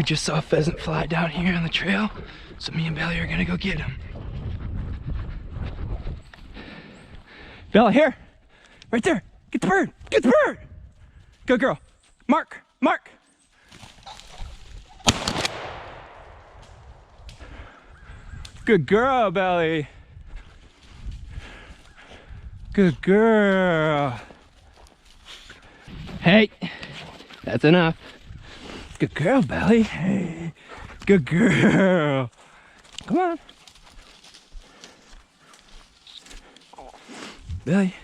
We just saw a pheasant fly down here on the trail, so me and Belly are gonna go get him. Bella, here! Right there! Get the bird! Get the bird! Good girl. Mark! Mark! Good girl, Belly. Good girl. Hey, that's enough. Good girl, Belly. Hey, good girl. Come on. Belly.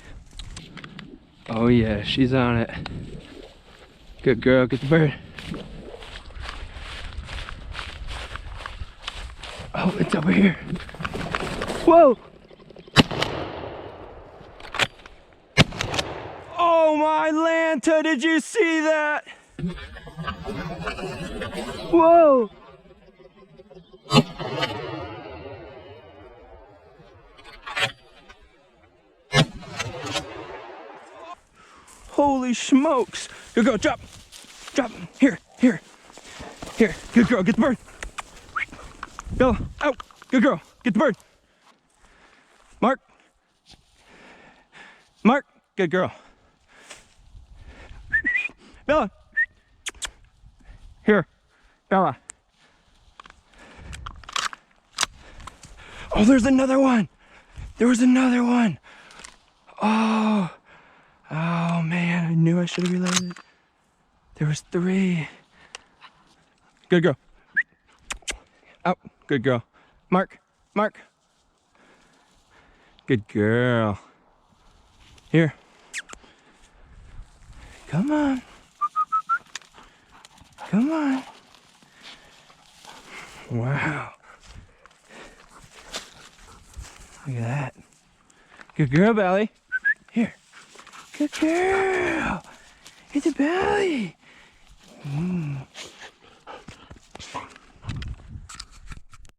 Oh yeah, she's on it. Good girl, get the bird. Oh, it's over here. Whoa! Oh my Lanta, did you see that? Whoa! Holy smokes! Good girl, drop! Drop! Here, here, here. Good girl, get the bird. Bella, out! Good girl, get the bird. Mark. Mark, good girl. Bella. Here, Bella. Oh, there's another one. There was another one. Oh. Oh man, I knew I should have reloaded. There was 3. Good girl. Out. Good girl. Mark. Mark. Good girl. Here. Come on. Come on. Wow. Look at that. Good girl, Belly. Here. Good girl. It's a Belly.